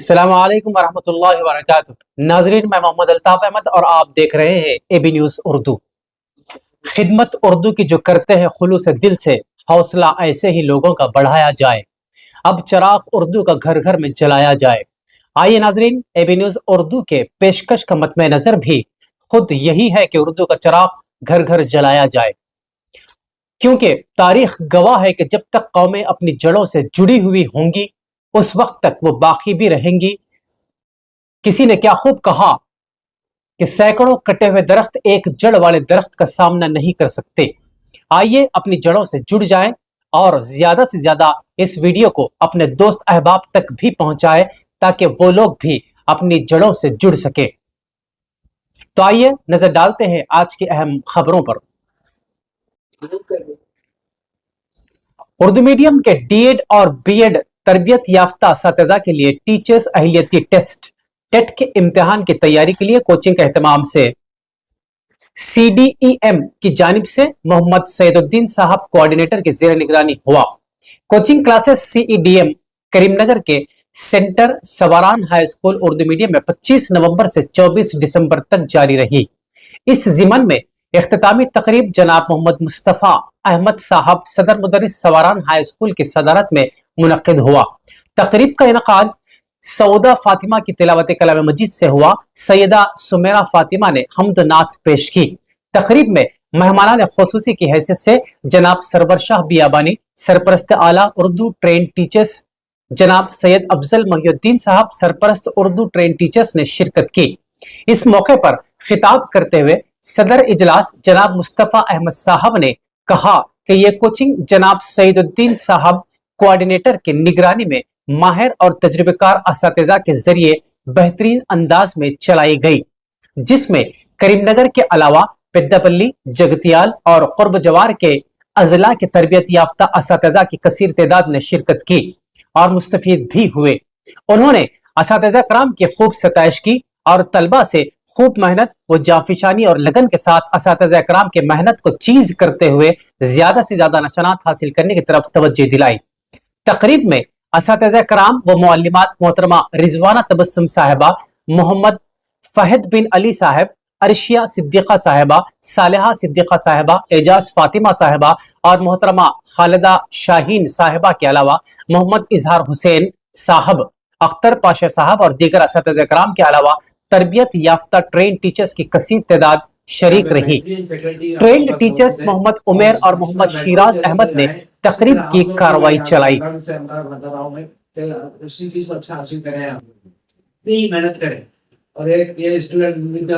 السلام علیکم ورحمۃ اللہ وبرکاتہ۔ ناظرین، میں محمد الطاف احمد اور آپ دیکھ رہے ہیں اے بی نیوز اردو۔ خدمت اردو کی جو کرتے ہیں خلوص دل سے، حوصلہ ایسے ہی لوگوں کا بڑھایا جائے، اب چراغ اردو کا گھر گھر میں جلایا جائے۔ آئیے ناظرین، اے بی نیوز اردو کے پیشکش کا مطمع نظر بھی خود یہی ہے کہ اردو کا چراغ گھر گھر جلایا جائے، کیونکہ تاریخ گواہ ہے کہ جب تک قومیں اپنی جڑوں سے جڑی ہوئی ہوں گی اس وقت تک وہ باقی بھی رہیں گی۔ کسی نے کیا خوب کہا کہ سینکڑوں کٹے ہوئے درخت ایک جڑ والے درخت کا سامنا نہیں کر سکتے۔ آئیے اپنی جڑوں سے جڑ جائیں اور زیادہ سے زیادہ اس ویڈیو کو اپنے دوست احباب تک بھی پہنچائیں تاکہ وہ لوگ بھی اپنی جڑوں سے جڑ سکے۔ تو آئیے نظر ڈالتے ہیں آج کی اہم خبروں پر۔ اردو میڈیم کے ڈی ایڈ اور بی ایڈ تربیت یافتہ اساتذہ کے لیے ٹیچرز اہلیتی ٹیسٹ ٹیٹ کے امتحان کی تیاری کے لیے کوچنگ کا اہتمام سے سی ڈی ای ایم کی جانب سے محمد سعید الدین صاحب کوآرڈینیٹر کی زیر نگرانی ہوا۔ Coaching classes C E D M Karimnagar کے سینٹر سواران ہائی اسکول اردو میڈیم میں 25 نومبر سے 24 دسمبر تک جاری رہی۔ اس ضمن میں اختتامی تقریب جناب محمد مصطفیٰ احمد صاحب صدر مدرس سواران ہائی اسکول کی صدارت میں منعقد ہوا۔ تقریب کا انعقاد سعودہ فاطمہ کی تلاوت کلام مجید سے ہوا۔ سیدہ سمیرہ فاطمہ نے حمد و نعت پیش کی۔ تقریب میں مہمانان خصوصی کی حیثیت سے جناب سرور شاہ بیابانی، سرپرست اعلیٰ اردو ٹرین ٹیچرز جناب سید افضل محی الدین صاحب، سرپرست اردو ٹرین ٹیچرز نے شرکت کی۔ اس موقع پر خطاب کرتے ہوئے صدر اجلاس جناب مصطفیٰ احمد صاحب نے کہا کہ یہ کوچنگ جناب سعید الدین صاحب کوآرڈینیٹر کی نگرانی میں ماہر اور تجربہ کار اساتذہ کے ذریعے بہترین انداز میں چلائی گئی، جس میں کریم نگر کے علاوہ پیداپلی، جگتیال اور قرب جوار کے اضلاع کے تربیت یافتہ اساتذہ کی کثیر تعداد نے شرکت کی اور مستفید بھی ہوئے۔ انہوں نے اساتذہ کرام کی خوب ستائش کی اور طلبہ سے خوب محنت و جانفشانی اور لگن کے ساتھ اساتذہ کرام کے محنت کو چیز کرتے ہوئے زیادہ سے زیادہ نشانات حاصل کرنے کی طرف توجہ دلائی۔ تقریب میں اساتذہ کرام و معلمات محترمہ رضوانہ تبسم صاحبہ، محمد فہد بن علی صاحب، عرشیہ صدیقہ صاحبہ، صالحہ صدیقہ صاحبہ، اعجاز فاطمہ صاحبہ اور محترمہ خالدہ شاہین صاحبہ کے علاوہ محمد اظہار حسین صاحب، اختر پاشا صاحب اور دیگر اساتذہ کرام کے علاوہ تربیت یافتہ ٹرین ٹیچرز کی کثیر تعداد شریک رہی۔ ٹرینڈ ٹیچرز محمد عمیر اور محمد شیراز احمد نے تقریب کی کارروائی چلائی۔ محنت کریں اور ایک یہ اسٹوڈنٹ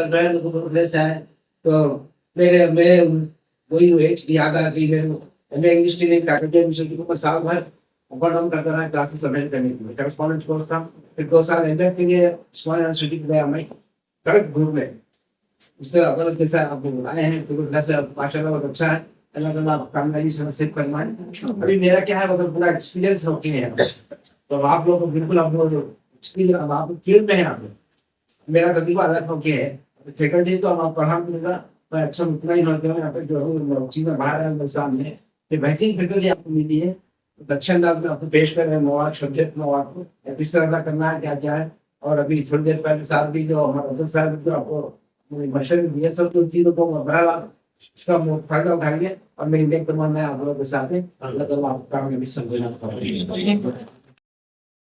تو میں وہی یاد آتی ہے۔ میں انگلش کے لیے سال بھر اپ ڈاؤن کرتا رہا کلاسز اٹینڈ کرنے کے لیے، کرسپونڈنٹ کورس تھا۔ پھر 2 سال ایم ایڈ کے لیے عثمان یونیورسٹی گیا میں، کڑک گروپ میں۔ اس سے اگر جیسا آپ آئے ہیں تو ماشاء اللہ بہت اچھا ہے، اللہ تعالیٰ کامیابی سے نصیب فرمائے۔ ابھی میرا کیا ہے مطلب پورا ایکسپیرینس ہو کے ہے، تو آپ لوگ بالکل آپ فیلڈ میں ہیں، آپ میرا تجربہ الگ ہو کے ہے۔ فیکلٹی تو آپ پڑھا ملے گا، میں اچھا مطمئن ہوتے ہیں یہاں پہ جو چیزیں باہر ہیں سامنے کہ بہترین فیکلٹی آپ کو ملی ہے، اچھے انداز میں آپ کو پیش کر رہے ہیں مواد، سبجیکٹ مواد کو کس طرح سے کرنا ہے، کیا کیا ہے۔ اور ابھی تھوڑی دیر پہلے ساتھ بھی جو ہمارے افضل صاحب جو آپ کو مشورے دیے، سب چیزوں کو بہرحال اس کا فائدہ اٹھائیں گے اور میری نیک تمنا ہے آپ لوگوں کے ساتھ ہے۔ اللہ تعالیٰ آپ کا کامیابی سب۔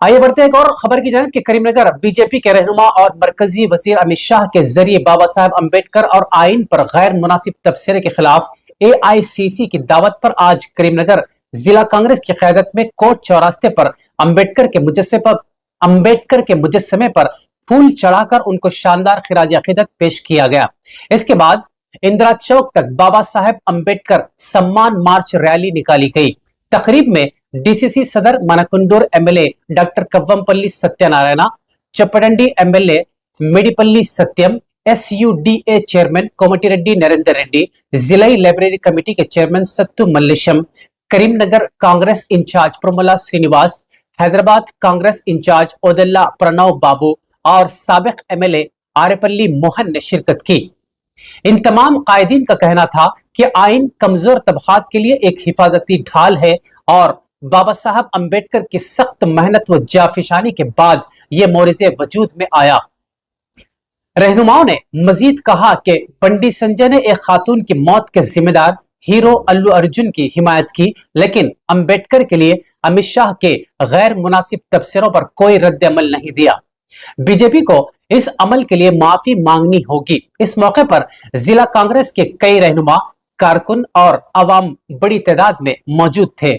آئیے بڑھتے ہیں ایک اور خبر کی جانب کہ کریم نگر بی جے پی کے رہنما اور مرکزی وزیر امت شاہ کے ذریعے بابا صاحب امبیڈکر اور آئین پر غیر مناسب تبصرے کے خلاف اے آئی سی سی کی دعوت پر آج کریم نگر ضلع کانگریس کی قیادت میں کوٹ چوراستے پر امبیڈکر کے مجسمے پر پھول چڑھا کر ان کو شاندار خراج عقیدت پیش کیا گیا۔ اس کے بعد اندرا چوک تک بابا صاحب امبیڈکر سمان مارچ ریلی نکالی گئی۔ تقریب میں ڈی سی سی صدر Manakondur M L A doctor Kavvampally Satyanarayana, Choppadandi M L A Medipally Sathyam, S U D A chairman Komati Reddy Narender Reddy, ضلعی لائبریری کمیٹی کے chairman Sattu Mallesham, Karimnagar Congress incharge Pramila Srinivas, Hyderabad Congress incharge Odela Pranav Babu اور سابق M L A Arepally Mohan نے شرکت کی۔ ان تمام قائدین کا کہنا تھا کہ آئین کمزور طبقات کے لیے ایک حفاظتی ڈھال ہے اور बाबा साहब अंबेडकर की सख्त मेहनत व जाफिशानी के बाद यह मोरिज़े वजूद में आया। रहनुमाओं ने मजीद कहा कि बंडी संजय ने एक खातून की मौत के जिम्मेदार हीरो अल्लू अर्जुन की हिमायत की, लेकिन अंबेडकर के लिए अमित शाह के गैर मुनासिब तबसरों पर कोई रद्द अमल नहीं दिया। बीजेपी को इस अमल के लिए माफी मांगनी होगी। इस मौके पर जिला कांग्रेस के कई रहनुमा, कारकुन और अवाम बड़ी तादाद में मौजूद थे।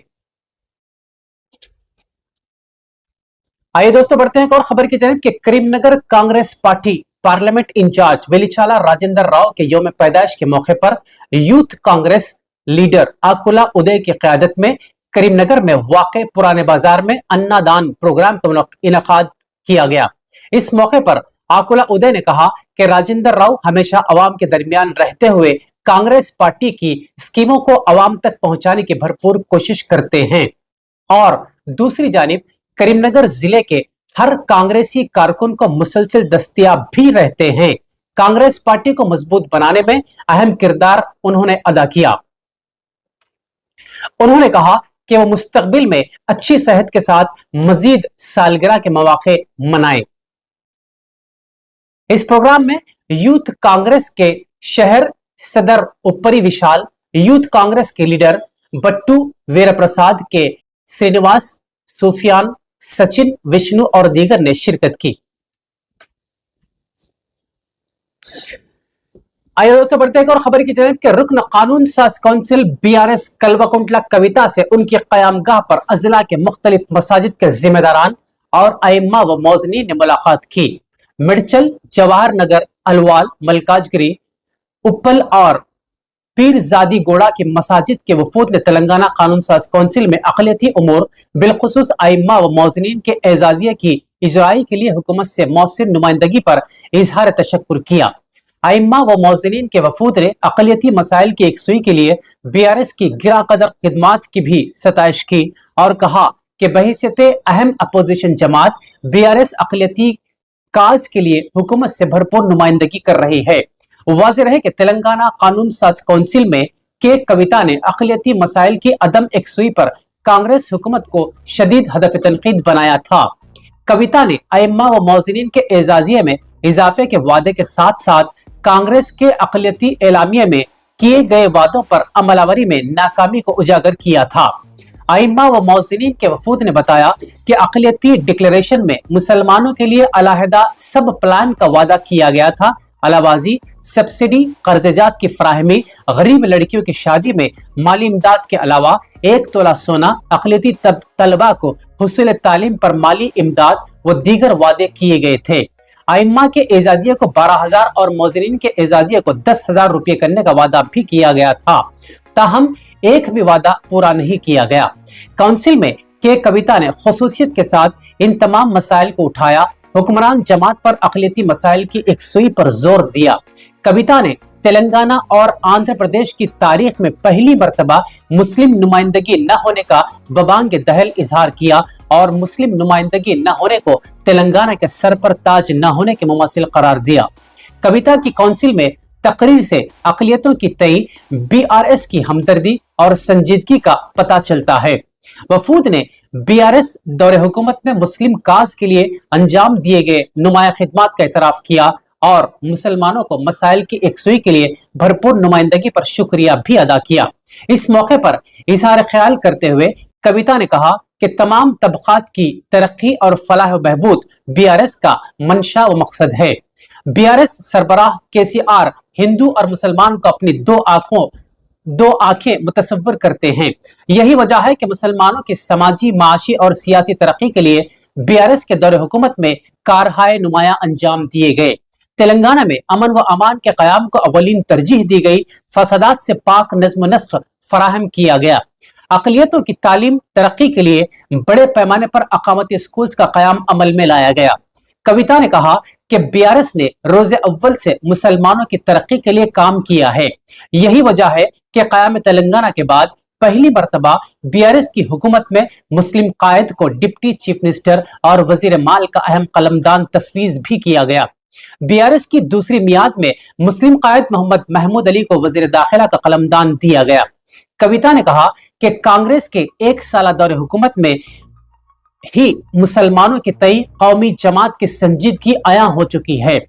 आइए दोस्तों बढ़ते हैं एक और खबर की जानिब कि Karimnagar Congress party parliament incharge Velichala Rajender Rao के यौम पैदाइश के मौके पर यूथ कांग्रेस लीडर आकुला उदय की क़यादत में करीमनगर में वाक़े पुराने बाजार में अन्नादान प्रोग्राम का इनेकाद किया गया। इस मौके पर आकुला उदय ने कहा कि राजेंद्र राव हमेशा अवाम के दरमियान रहते हुए कांग्रेस पार्टी की स्कीमों को अवाम तक पहुंचाने की भरपूर कोशिश करते हैं और दूसरी जानिब करीमनगर जिले के हर कांग्रेसी कारकुन को मुसलसल दस्तयाब भी रहते हैं। कांग्रेस पार्टी को मजबूत बनाने में अहम किरदार उन्होंने अदा किया। उन्होंने कहा कि वो मुस्तकबिल में अच्छी सेहत के साथ मजीद सालगिरह के मौके मनाएं। इस प्रोग्राम में यूथ कांग्रेस के शहर सदर उपरी विशाल, यूथ कांग्रेस के लीडर बट्टू वीरप्रसाद के श्रीनिवास, सुफियान, सचिन, विष्णु और दीगर ने शिरकत की। आइए दोस्तों बढ़ते हैं और खबर की जानिब के रुकन कानून साज काउंसिल बीआरएस कलवाकुंटला कविता से उनकी कयामगाह पर अजला के मुख्तलिफ मसाजिद के जिम्मेदारान और अइम्मा व मौजनीन ने मुलाकात की। मिर्चल, जवाहर नगर, अलवाल, मलकाजगिरी, उप्पल और पीरजादी गोड़ा की मसाजिद के वफूद ने तेलंगाना कानून साज काउंसिल में अक़लियती उमूर बिलखुसूस अइम्मा व मौजनीन के एजाजिया की इजराई के लिए हुकूमत से मौसर नुमाइंदगी पर इजहार तशक्कुर किया। अइम्मा व मौजनीन के वफूद ने अक़लियती मसाइल की एकसुई के लिए बीआरएस की गिरा कदर खिदमात की भी सताइश की और कहा कि बहैसियत अहम अपोजिशन जमात बीआरएस अक़लियती काज के लिए हुकूमत से भरपूर नुमाइंदगी कर रही है। वाज़ेह रहे कि तेलंगाना कानून साज काउंसिल में के कविता ने अक़लियती मसाइल की अदम एकसुई पर कांग्रेस हुकूमत को शदीद हदफ तनकीद बनाया था। कविता ने अइम्मा व मौजनीन के एजाजिये में इजाफे के वादे के साथ साथ कांग्रेस के अक़लियती एलामिया में किए गए वादों पर अमलावरी में नाकामी को उजागर किया था। अइम्मा व मौजनीन के वफूद ने बताया कि अक़लियती डिक्लेरेशन में मुसलमानों के लिए अलहदा सब प्लान का वादा किया गया था। अलावाजी, सब्सिडी, कर्जजात की फराहमी, गरीब लड़कियों की शादी में माली इमदाद के अलावा 1 तोला सोना, अक़लियती तलबा को हुसूल तालीम पर माली इमदाद व दीगर वादे किए गए थे। अइम्मा के एजाजिया को 12,000 और मौजनीन के एजाजिया को 10,000 रुपये करने का वादा भी किया गया था, ताहम एक भी वादा पूरा नहीं किया गया। काउंसिल में के कविता ने खुसूसियत के साथ इन तमाम मसाइल को उठाया। हुक्मरान जमात पर अक़लियती मसाइल की एकसुई पर जोर दिया। कविता ने तेलंगाना और आंध्र प्रदेश की तारीख में पहली मर्तबा मुस्लिम नुमाइंदगी न होने का बबांग दहल इजहार किया और मुस्लिम नुमाइंदगी न होने को तेलंगाना के सर पर ताज न होने के मुमासिल करार दिया। कविता की काउंसिल में तकरीर से अक़लियतों की तई बीआरएस की हमदर्दी और संजीदगी का पता चलता है। वफूद ने बीआरएस दौरे हुकूमत में मुस्लिम काज के लिए अंजाम दिए गए नुमाया खिदमात का एतराफ किया और मुसलमानों को मसाइल की एकसुई के लिए भरपूर नुमाइंदगी पर शुक्रिया भी अदा किया। इस मौके पर इजहार ख्याल करते हुए कविता ने कहा कि तमाम तबकात की तरक्की और फलाह व बहबूद बीआरएस का मंशा व मकसद है। बीआरएस सरबराह केसीआर हिंदू और मुसलमान को अपनी दो आंखें मुतसव्वर करते हैं। यही वजह है कि मुसलमानों की समाजी, माशी और सियासी तरक्की के लिए बीआरएस के दौरे हुकूमत में कारहाय नुमाया अंजाम दिए गए। तेलंगाना में अमन व अमान के क़याम को अवलीन तरजीह दी गई। फसादात से पाक नज़्म नस्ख फराहम किया गया। अक़लियतों की तालीम तरक्की के लिए बड़े पैमाने पर अकामती स्कूल्स का क़याम अमल में लाया गया। कविता ने कहा कि बीआरएस ने रोज़े अव्वल से मुसलमानों की तरक्की के लिए काम किया है। यही वजह है कि क़याम तेलंगाना के बाद पहली मर्तबा बीआरएस की हुकूमत में मुस्लिम कायद को डिप्टी चीफ मिनिस्टर और वजीर माल का अहम कलमदान तफवीज भी किया गया। बीआरएस की दूसरी मियाद में मुस्लिम कायद मोहम्मद महमूद अली को वजीर दाखिला का कलमदान दिया गया। कविता ने कहा कि कांग्रेस के एक साल दौरे हुकूमत में ही मुसलमानों के तई कौमी जमात की संजीदगी आया हो चुकी है।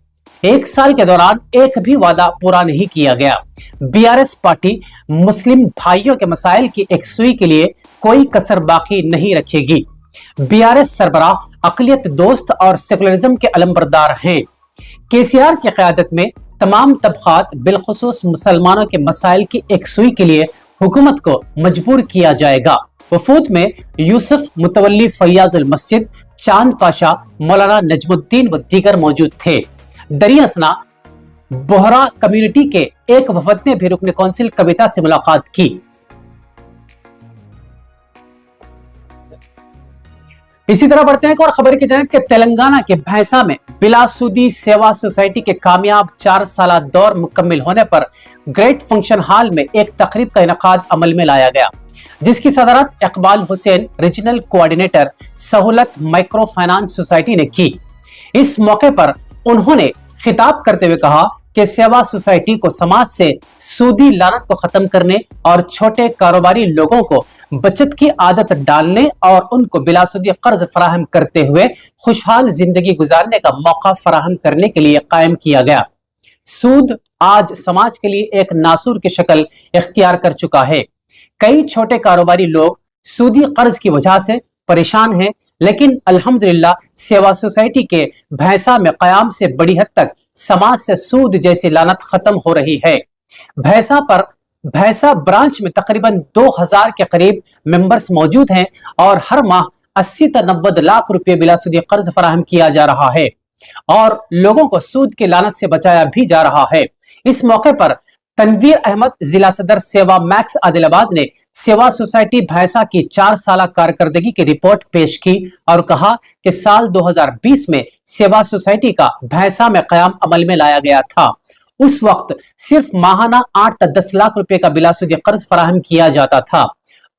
एक साल के दौरान एक भी वादा पूरा नहीं किया गया। बीआरएस पार्टी मुस्लिम भाइयों के मसाइल की एकसुई के लिए कोई कसर बाकी नहीं रखेगी। बीआरएस सरबराह अकलियत दोस्त और सेकुलरिज्म के अलमबरदार हैं। केसीआर की क़यादत में तमाम तबकात बिलखुसूस मुसलमानों के मसाइल की एकसुई के लिए हुकूमत को मजबूर किया जाएगा। वफूद में यूसुफ मुतवल्ली फैयाजुल मस्जिद, चांद पाशा, मौलाना नजमुद्दीन व दीगर मौजूद थे। दरियासना बोहरा कम्युनिटी के एक वफद ने भी रुकन कौंसिल कविता से मुलाकात की। इसी तरह बढ़ते हैं और खबर की जानिब कि तेलंगाना के भैंसा में बिलासूदी सेवा सोसाइटी के कामयाब 4 साला दौर मुकम्मिल होने पर ग्रेट फंक्शन हॉल में एक तकरीब का इनकाद अमल में लाया गया, जिसकी सदारत इकबाल हुसैन रीजनल कोऑर्डिनेटर सहूलत माइक्रो फाइनेंस सोसाइटी ने की। इस मौके पर उन्होंने खिताब करते हुए कहा कि सेवा सोसाइटी को समाज से सूदी लानत को खत्म करने और छोटे कारोबारी लोगों को बचत की आदत डालने और उनको बिलासूदी कर्ज फराहम करते हुए खुशहाल जिंदगी गुजारने का मौका फराहम करने के लिए कायम किया गया। सूद आज समाज के लिए एक नासूर की शक्ल इख्तियार कर चुका है। कई छोटे कारोबारी लोग सूदी कर्ज की वजह से परेशान हैं, लेकिन अल्हम्दुलिल्लाह सेवा सोसाइटी के भैंसा में कयाम से बड़ी हद तक समाज से सूद जैसी लानत खत्म हो रही है। भैंसा ब्रांच में तकरीबन 2000 के करीब मेंबर्स मौजूद हैं और हर माह 80 से 90 लाख रुपए बिलासूदी कर्ज फराहम किया जा रहा है और लोगों को सूद की लानत से बचाया भी जा रहा है। इस मौके पर तनवीर अहमद जिला सदर सेवा मैक्स आदिलाबाद ने सेवा सोसाइटी भैंसा की 4 साल कारकर्दगी की रिपोर्ट पेश की और कहा कि साल 2020 में सेवा सोसाइटी का भैंसा में कयाम अमल में लाया गया था। उस वक्त सिर्फ माहाना 8 से 10 लाख रुपए का बिलासूदी कर्ज फराहम किया जाता था।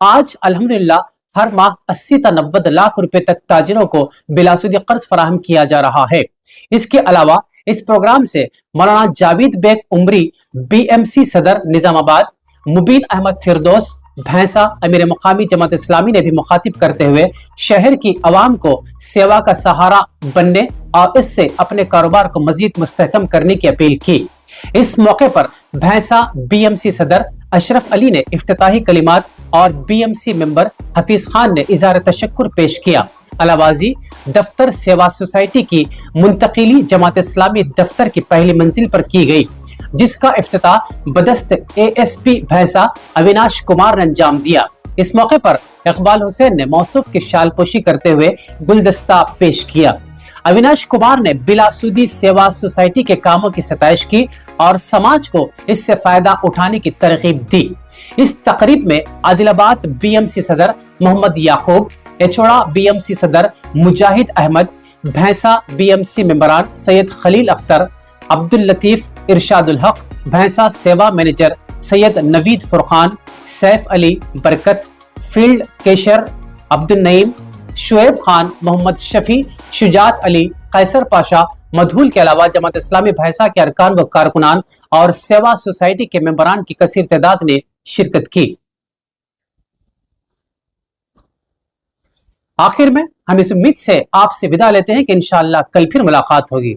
आज अल्हम्दुलिल्लाह हर माह 80 से 90 लाख रुपए तक ताजिरों को बिलासूदी कर्ज फराहम किया जा रहा है। इसके अलावा इस प्रोग्राम से मौलाना जावेद बेग उमरी बीएमसी सदर निजामाबाद, मुबीन अहमद फिरदौस भैंसा अमीर मुकामी जमात इस्लामी ने भी मुखातिब करते हुए शहर की आवाम को सेवा का सहारा बनने और इससे अपने कारोबार को मजीद मुस्तहकम करने की अपील की। इस मौके पर भैंसा बीएमसी सदर अशरफ अली ने इफ्तिताही कलिमात और बीएमसी मेंबर हफीज खान ने इज़हार तशक्कुर पेश किया। अलावाजी दफ्तर सेवा सोसाइटी की मुंतकिली जमात इस्लामी दफ्तर की पहली मंजिल पर की गई, जिसका इफ्तिताह बदस्त एएसपी भैंसा अविनाश कुमार ने अंजाम दिया। इस मौके पर इकबाल हुसैन ने मौसूफ की शालपोशी करते हुए गुलदस्ता पेश किया। अविनाश कुमार ने बिलासूदी सेवा सोसाइटी के कामों की सताइश की और समाज को इससे फायदा उठाने की तरगीब दी। इस तकरीब में आदिलाबाद बीएमसी सदर मोहम्मद याकूब, एचोड़ा बीएमसी सदर मुजाहिद अहमद, भैंसा बीएमसी मेंबरान सैयद खलील अख्तर, अब्दुल लतीफ इरशादुल हक, भैंसा सेवा मैनेजर सैयद नवीद फुरकान, सैफ अली बरकत, फील्ड केशर अब्दुल नईम, शुएब खान, मोहम्मद शफी, शुजात अली, कैसर पाशा, मधुल के अलावा जमात इस्लामी भैंसा के अरकान व कारकुनान और सेवा सोसाइटी के मेंबरान की कसीर तादाद ने शिरकत की। आखिर में हम इस उम्मीद से आपसे विदा लेते हैं कि इंशाअल्लाह कल फिर मुलाकात होगी।